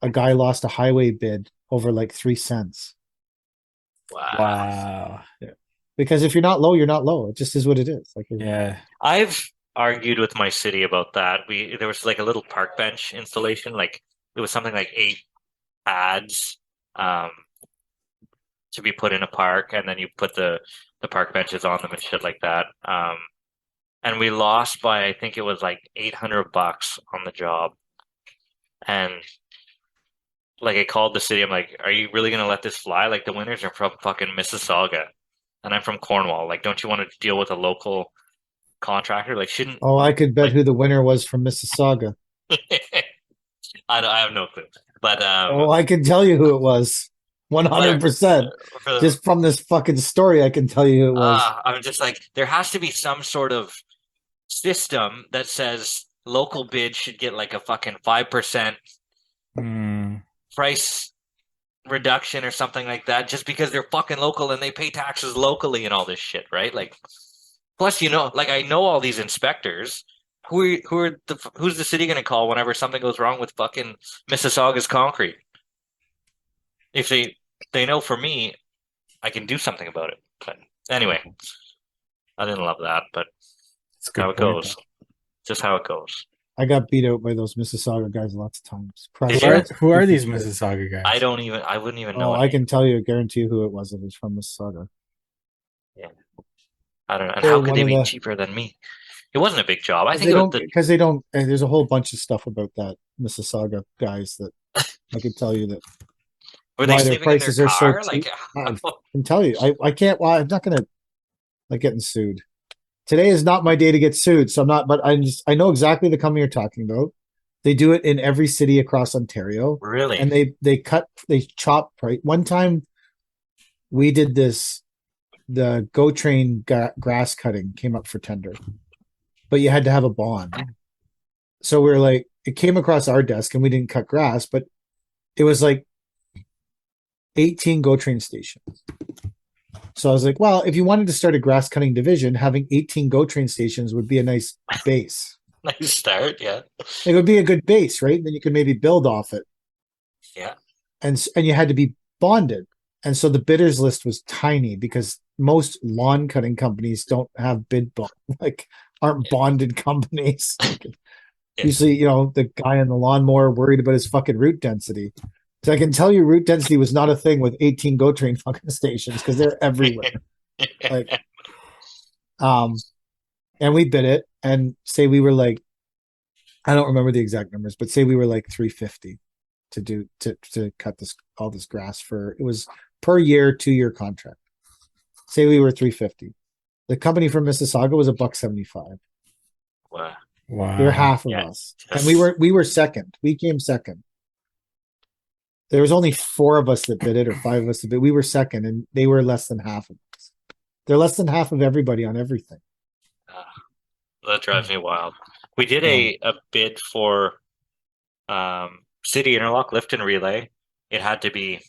a guy lost a highway bid over like 3 cents. Wow. Wow. Yeah. Because if you're not low, you're not low. It just is what it is. Like, Yeah. I've argued with my city about that. There was like a little park bench installation, like it was something like 8 pads um to be put in a park, and then you put the park benches on them and shit like that. And we lost by I think it was like $800 on the job. And like I called the city, I'm like, are you really gonna let this fly? Like the winners are from fucking Mississauga and I'm from Cornwall. Like, don't you want to deal with a local contractor? Like, shouldn't oh, I could bet like who the winner was from Mississauga. I have no clue. But Oh, I can tell you who it was. 100%. for the, Just from this fucking story, I can tell you who it was. I'm just like, there has to be some sort of system that says local bids should get like a fucking 5% Mm. price reduction or something like that, just because they're fucking local and they pay taxes locally and all this shit, right? Like, plus, like I know all these inspectors. Who's the city gonna call whenever something goes wrong with fucking Mississauga's concrete? If they know for me, I can do something about it. But anyway, I didn't love that, but It's a good how it point. goes. Just how it goes. I got beat out by those Mississauga guys lots of times. Did Who are, you? who are these Mississauga guys? I wouldn't even know. Oh, I can tell you, guarantee who it was. It was from Mississauga. Yeah. I don't know. And They're how could one they of be the. cheaper than me? It wasn't a big job. I think They it was don't because they don't. There's a whole bunch of stuff about that Mississauga guys that I could tell you that were they why their sleeping in their prices are so car? Like, cheap. I can tell you. I can't. Well, I'm not gonna like getting sued. Today is not my day to get sued, so I'm not. But I know exactly the company you're talking about. They do it in every city across Ontario, really? and they chop price. One time, we did this. The Go Train grass cutting came up for tender, but you had to have a bond. So we are like, it came across our desk, and we didn't cut grass, but it was like 18 Go Train stations. So I was like, well, if you wanted to start a grass cutting division, having 18 Go Train stations would be a nice base. Nice start, yeah. It would be a good base, right? Then you could maybe build off it. Yeah. And you had to be bonded. And so the bidders list was tiny because most lawn cutting companies don't have bid bond, like aren't bonded companies. Yeah. Usually, the guy on the lawnmower worried about his fucking root density. So I can tell you root density was not a thing with 18 Go Train fucking stations because they're everywhere. Like, and we bid it, and say we were like, I don't remember the exact numbers, but say we were like 350 to cut all this grass for, it was per year, 2-year contract. Say we were 350. The company from Mississauga was $1.75. Wow. They were half of Yeah, us, and we were second. We came second. There was only 4 of us that bid it, or 5 of us that bid. We were second, and they were less than half of us. They're less than half of everybody on everything. That drives me wild. We did a bid for City Interlock lift and relay. It had to be,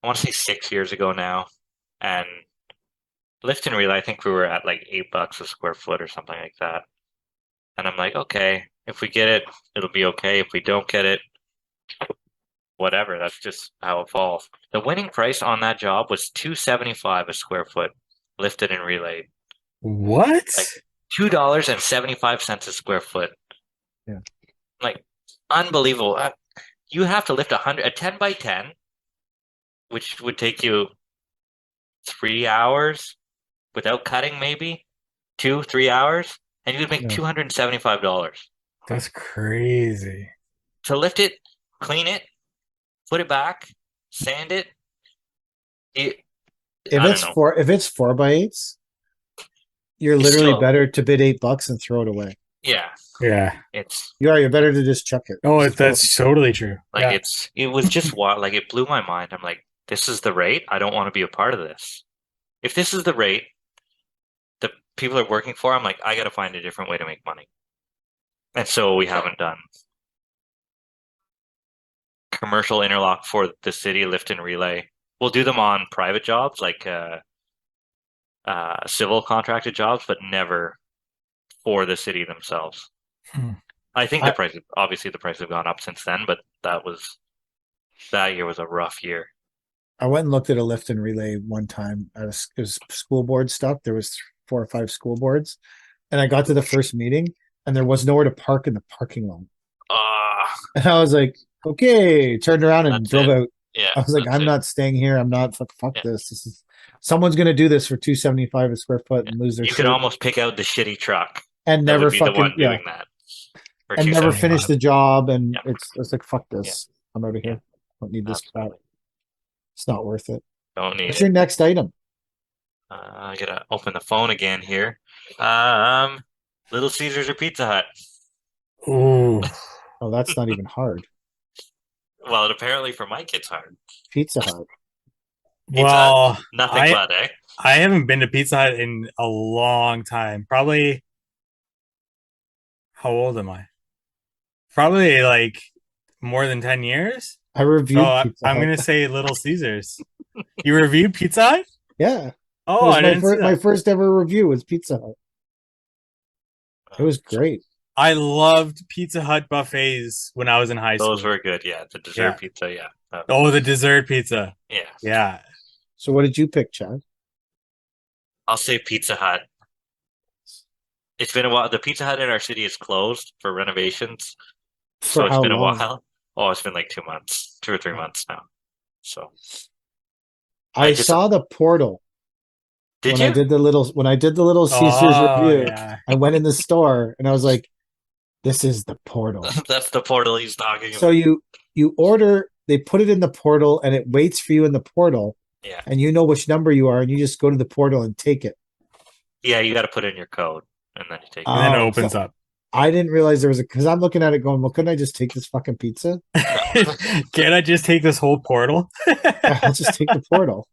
I want to say 6 years ago now, and lift and relay, I think we were at like $8 a square foot or something like that. And I'm like, okay, if we get it, it'll be okay. If we don't get it, whatever. That's just how it falls. The winning price on that job was $2.75 a square foot, lifted and relayed. What? Like $2.75 a square foot. Yeah. Like unbelievable. You have to lift a 10 by 10, which would take you 3 hours without cutting, maybe 2-3 hours, and you would make Yeah. $275 That's crazy. to lift it, clean it, put it back, sand it. I don't know. If it's 4x8s, you're It's literally still- better to bid $8 and throw it away. Yeah, Yeah. it's You're better to just chuck it. Oh, Just throw that's totally true. like Yeah. it was just wild. Like it blew my mind. I'm like, this is the rate. I don't want to be a part of this. If this is the rate the people are working for, I'm like, I got to find a different way to make money. And so we haven't done commercial interlock for the city lift and relay. We'll do them on private jobs, like civil contracted jobs, but never for the city themselves. Hmm. I think the price, obviously the price have gone up since then, but that year was a rough year. I went and looked at a lift and relay one time. It was school board stuff. There was 4 or 5 school boards, and I got to the first meeting, and there was nowhere to park in the parking lot. And I was like, okay, turned around and That's drove it. out. Yeah, I was like, that's I'm it. not staying here. I'm not fuck Yeah. this. This is someone's gonna do this for $2.75 a square foot and lose their You shit could almost pick out the shitty truck and that never would be the fucking one doing that. For and never 275. finish the job. And Yeah. it's like fuck this. I'm out of here. Don't need this crap. Absolutely. It's not worth it. Don't need What's it. your next item? I gotta open the phone again here. Little Caesars or Pizza Hut? Ooh. Oh, that's not even hard. Well, apparently for my kids hard. Pizza Hut. Well, Nothing but, eh? I haven't been to Pizza Hut in a long time. Probably, how old am I? Probably like more than 10 years. I reviewed So Pizza I'm Hut. going to say Little Caesars. You reviewed Pizza Hut? Yeah. Oh, It was I didn't see my that. first ever review was Pizza Hut. It was great. I loved Pizza Hut buffets when I was in high school. Those were good, yeah. The dessert Yeah. pizza, yeah. Oh, the dessert pizza. Yeah. Yeah. So what did you pick, Chad? I'll say Pizza Hut. It's been a while. The Pizza Hut in our city is closed for renovations. So For it's how been a long? while. Oh, it's been like 2 months, 2 or 3 months now. So I just- saw the portal did when you? I did the little Caesars Oh, review. yeah. I went in the store and I was like, this is the portal. That's the portal he's talking about. So you order, they put it in the portal and it waits for you in the portal. Yeah. And you know which number you are and you just go to the portal and take it. Yeah, you got to put in your code and then you take it. And then it Oh, opens so up. I didn't realize there was because I'm looking at it going, well, couldn't I just take this fucking pizza? Can I just take this whole portal? Yeah, I'll just take the portal.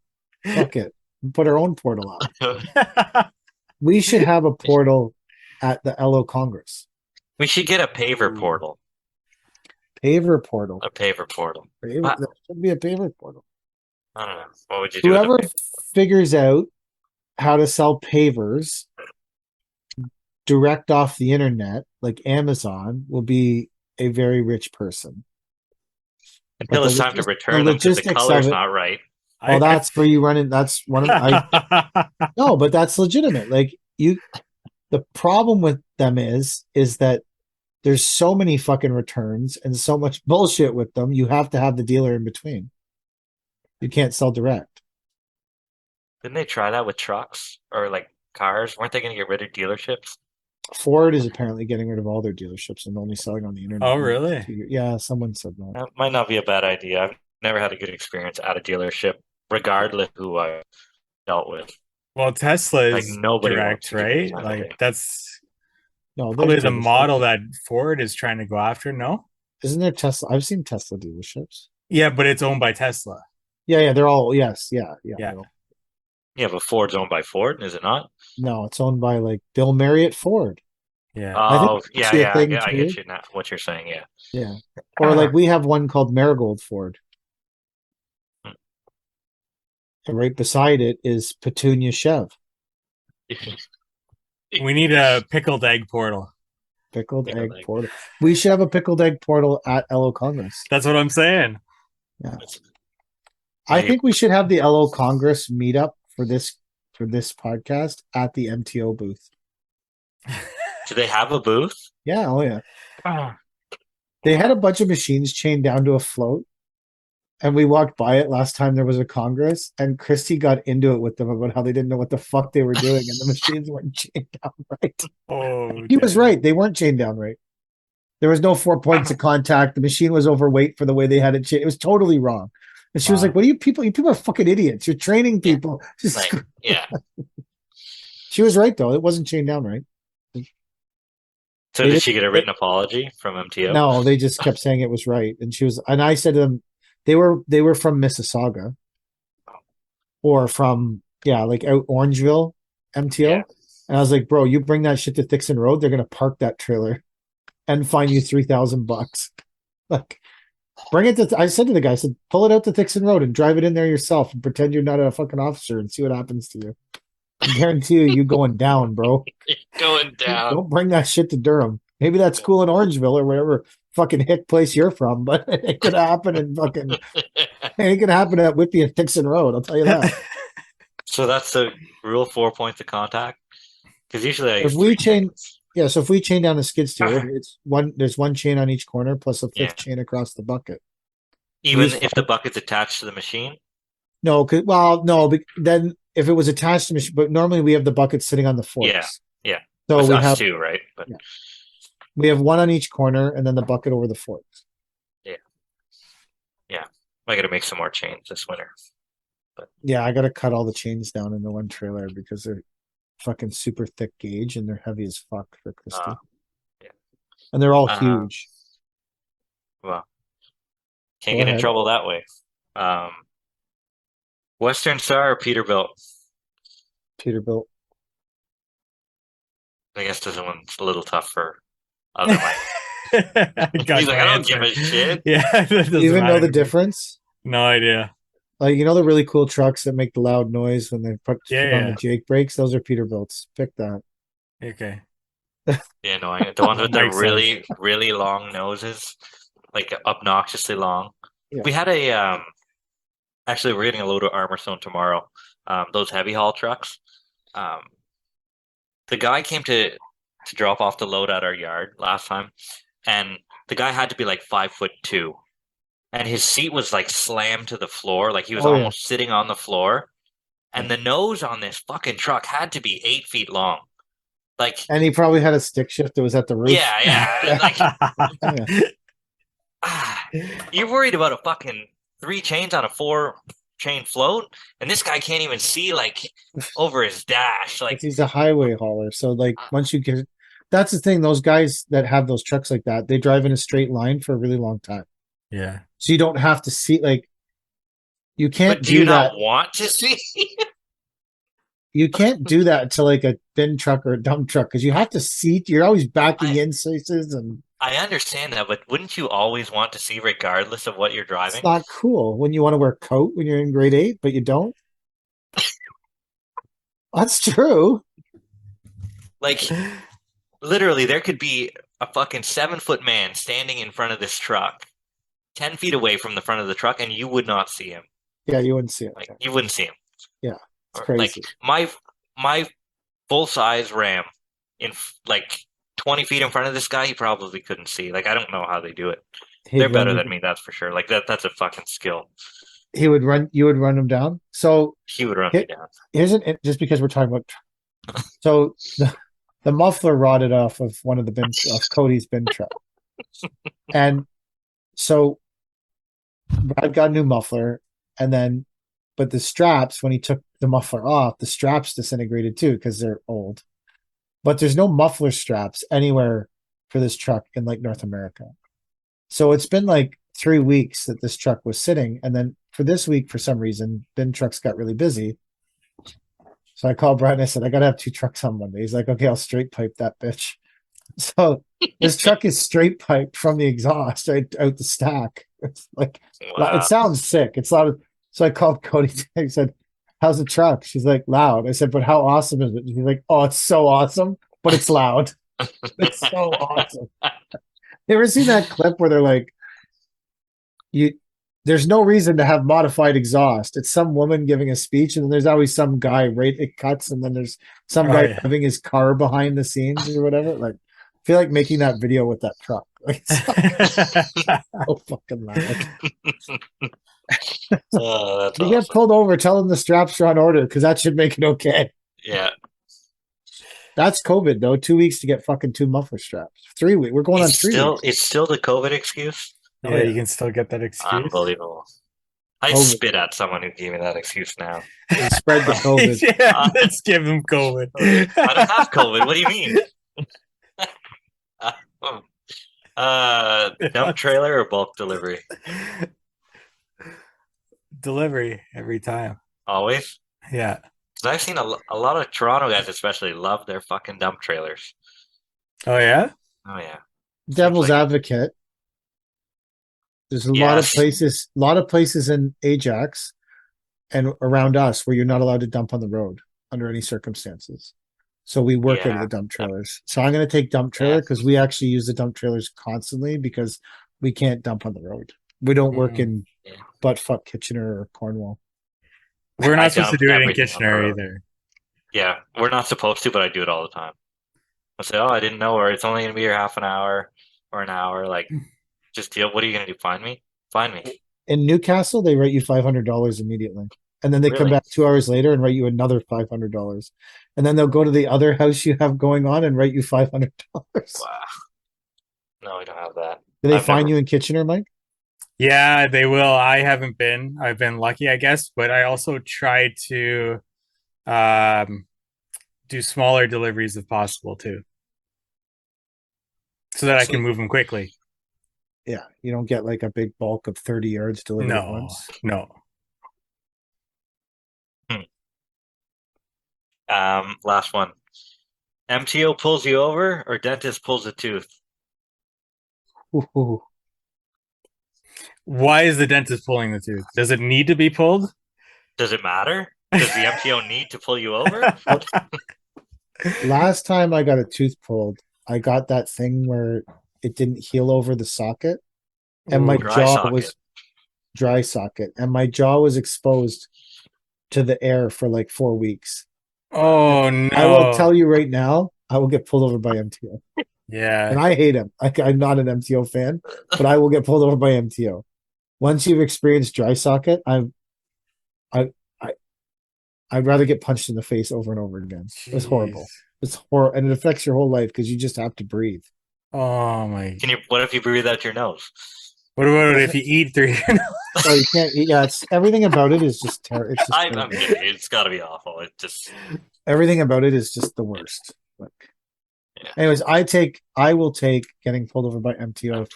Fuck it. Put our own portal up. We should have a portal at the LO Congress. We should get a paver portal. Paver portal. A paver portal. There should be a paver portal. I don't know. What would you do? Whoever with a paver? figures out how to sell pavers direct off the internet, like Amazon, will be a very rich person. Until But it's the time to logis- return the them because the logistics color's of it- not right. Well, that's where you run in. That's one of no, but that's legitimate. Like the problem with them is that there's so many fucking returns and so much bullshit with them. You have to have the dealer in between. You can't sell direct. Didn't they try that with trucks or like cars? Weren't they going to get rid of dealerships? Ford is apparently getting rid of all their dealerships and only selling on the internet. Oh, really? Yeah, someone said that. That might not be a bad idea. I've never had a good experience at a dealership, regardless who I dealt with. Well, Tesla Like is nobody wants direct, to give me the right? time of Like day. that's No, probably there's the dealerships. model that Ford is trying to go after. No. Isn't there Tesla? I've seen Tesla dealerships. Yeah, but it's owned by Tesla. Yeah, they're all yeah. Yeah. they're all- Yeah, but Ford's owned by Ford, is it not? No, it's owned by like Bill Marriott Ford. Yeah. I think Oh, that's yeah, actually a yeah. thing I too. get you now. What you're saying, yeah. Yeah, or like we have one called Marigold Ford. And right beside it is Petunia Chev, We need a pickled egg portal. pickled You know, egg like, portal. We should have a pickled egg portal at LO Congress. That's what I'm saying. Yeah, it's- I Hey, think we should have the LO Congress meetup for this podcast at the MTO booth. do they have a booth? Yeah, oh yeah. Oh, They had a bunch of machines chained down to a float, and we walked by it last time there was a Congress, and Christy got into it with them about how they didn't know what the fuck they were doing, and the machines weren't chained down right. Oh, He was damn. right; they weren't chained down right. There was no 4 points of contact. The machine was overweight for the way they had it chained. It was totally wrong. And she was Wow. like, "What are you people? You people are fucking idiots. You're training people." like, yeah. She was right though; it wasn't chained down right. So They did didn't- she get a written apology from MTO? No, they just kept saying it was right, and she was. And I said to them, they were from Mississauga, or from like out Orangeville, MTO. Yeah. And I was like, bro, you bring that shit to Thixon Road, they're gonna park that trailer and fine you $3,000. Like, bring it to. I said to the guy, I said, pull it out to Thixon Road and drive it in there yourself and pretend you're not a fucking officer and see what happens to you. I guarantee you going down, bro. Going down. Don't bring that shit to Durham. Maybe that's cool in Orangeville or whatever fucking hick place you're from, but it could happen in fucking. It ain't gonna happen at Whitby and Dixon Road. I'll tell you that. So that's the rule, 4 points of contact? Because usually I If use we 3 chain- chains. Yeah, so if we chain down the skid steer, it's one. There's one chain on each corner plus a fifth Yeah. chain across the bucket. Even use if the bucket's attached to the machine? No, then if it was attached to machine, but normally we have the bucket sitting on the forks. Yeah. So With we us have too, right? But Yeah. we have one on each corner and then the bucket over the forks. I got to make some more chains this winter. Yeah, I got to cut all the chains down in the one trailer because they're fucking super thick gauge and they're heavy as fuck for Christy. Yeah. And they're all Uh, huge. Well, can't Go get in ahead. trouble that way. Western Star or Peterbilt? Peterbilt. I guess this one's a little tough for other Mike. He's He's like, I don't give a shit. Yeah, that Do doesn't you even know matter the to me. difference? No idea. Like, you know the really cool trucks that make the loud noise when they put on Yeah. the Jake brakes? Those are Peterbilts. Pick that. Okay. Yeah, no, the ones with the Makes really, really long noses, like obnoxiously long. Yeah. We had actually we're getting a load of Armor Stone tomorrow. Those heavy haul trucks. The guy came to drop off the load at our yard last time, and the guy had to be like 5'2", and his seat was like slammed to the floor, like he was Oh, yeah. almost sitting on the floor. And the nose on this fucking truck had to be 8 feet long. Like, And he probably had a stick shift that was at the roof. yeah. Like, Yeah. you're worried about a fucking 3 chains on a 4-chain float, and this guy can't even see like over his dash. Like, He's a highway hauler. So, like, once you get that's the thing, those guys that have those trucks like that, they drive in a straight line for a really long time. Yeah. So you don't have to see, like, you can't but do you that. not want to see? You can't do that to like a bin truck or a dump truck because you have to seat. You're always backing in spaces, and I understand that, but wouldn't you always want to see, regardless of what you're driving? it's not cool when you want to wear a coat when you're in grade 8, but you don't. That's true. Like, literally, there could be a fucking 7-foot man standing in front of this truck, 10 feet away from the front of the truck, and you would not see him. Yeah, you wouldn't see it. Like, you wouldn't see him. Yeah, it's Or, crazy. like my full size Ram in like 20 feet in front of this guy, he probably couldn't see. Like, I don't know how they do it. They're better than me, that's for sure. Like, that's a fucking skill. You would run him down. So He would run me down. just because we're talking about. So the muffler rotted off of one of the bin of Cody's bin truck. And so Brad got a new muffler, and then but the straps, when he took the muffler off, the straps disintegrated too because they're old. But there's no muffler straps anywhere for this truck in like North America. So it's been like 3 weeks that this truck was sitting, and then for this week, for some reason, bin trucks got really busy. So I called Brad and I said, I gotta have 2 trucks on Monday. He's like, okay, I'll straight pipe that bitch. So this truck is straight piped from the exhaust right out the stack. It's like Wow. it sounds sick. It's loud. So I called Cody. I said, how's the truck? She's like, loud. I said, but how awesome is it? She's like, oh, it's so awesome, but it's loud. It's so awesome. You ever seen that clip where they're like, there's no reason to have modified exhaust. It's some woman giving a speech, and then there's always some guy, right? It cuts, and then there's some guy driving his car behind the scenes or whatever. Like, I feel like making that video with that truck. Like, it's so fucking loud. Oh, that's You awesome. get pulled over, tell them the straps are on order because that should make it okay. Yeah. That's COVID though. 2 weeks to get fucking 2 muffler straps. 3 weeks. We're going on 3 weeks. It's still the COVID excuse. Yeah, you can still get that excuse. Unbelievable. I COVID. spit at someone who gave me that excuse now. They spread the COVID. Yeah, let's give them COVID. I don't have COVID. What do you mean? Dump trailer or bulk delivery? Delivery every time. Always? Yeah. Because I've seen a lot of Toronto guys especially love their fucking dump trailers. Oh, yeah? Oh, yeah. Devil's like- advocate. There's a lot of places in Ajax and around us where you're not allowed to dump on the road under any circumstances. So we work out of the dump trailers. So I'm going to take dump trailer because we actually use the dump trailers constantly because we can't dump on the road. We don't work in buttfuck Kitchener or Cornwall. We're not supposed to dump do it in everything on the Kitchener road. either. Yeah, we're not supposed to, but I do it all the time. I say, oh, I didn't know, or it's only going to be here half an hour or an hour. Like, just deal. What are you going to do? Find me? Find me. In Newcastle, they write you $500 immediately. And then they come Really? back 2 hours later and write you another $500. And then they'll go to the other house you have going on and write you $500. Wow. No, we don't have that. Do they I've find never- you in Kitchener, Mike? Yeah, they will. I haven't been. I've been lucky, I guess, but I also tried to do smaller deliveries if possible too, so that I can move them quickly. Yeah, you don't get like a big bulk of 30 yards delivered at once. No. Last one. MTO pulls you over or dentist pulls a tooth? Ooh. Why is the dentist pulling the tooth? Does it need to be pulled? Does it matter? Does the MTO need to pull you over? Last time I got a tooth pulled, I got that thing where it didn't heal over the socket, and my Dry jaw socket. was dry socket, and my jaw was exposed to the air for like 4 weeks. Oh no! I will tell you right now, I will get pulled over by MTO, Yeah. and I hate him. I'm not an MTO fan, but I will get pulled over by MTO. Once you've experienced dry socket, I'd rather get punched in the face over and over again. It's horrible. It's horrible, and it affects your whole life because you just have to breathe. Oh my! What if you breathe out your nose? What about if you eat through your nose? Oh, you can't eat. Yeah, it's everything about it is just terrible. It's just I'm terrible. kidding. It's got to be awful. It just Everything about it is just the worst. Like, anyways, I will take getting pulled over by MTO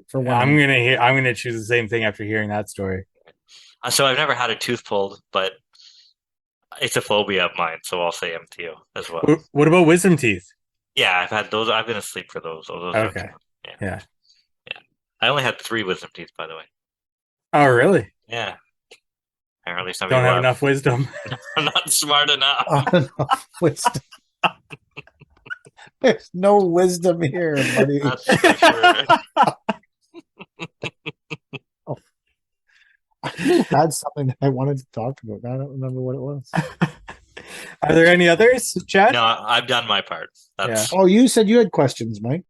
for one. I'm gonna choose the same thing after hearing that story. So I've never had a tooth pulled, but it's a phobia of mine. So I'll say MTO as well. What about wisdom teeth? Yeah, I've had those. I've been asleep for those. Okay. Yeah. I only had 3 wisdom teeth, by the way. Oh, really? Yeah. Apparently, some Don't people have enough wisdom. I'm not smart enough. Enough wisdom. There's no wisdom here, buddy. That's for sure. I had something that I wanted to talk about. I don't remember what it was. Are there any others, Chad? No, I've done my part. That's Oh, you said you had questions, Mike.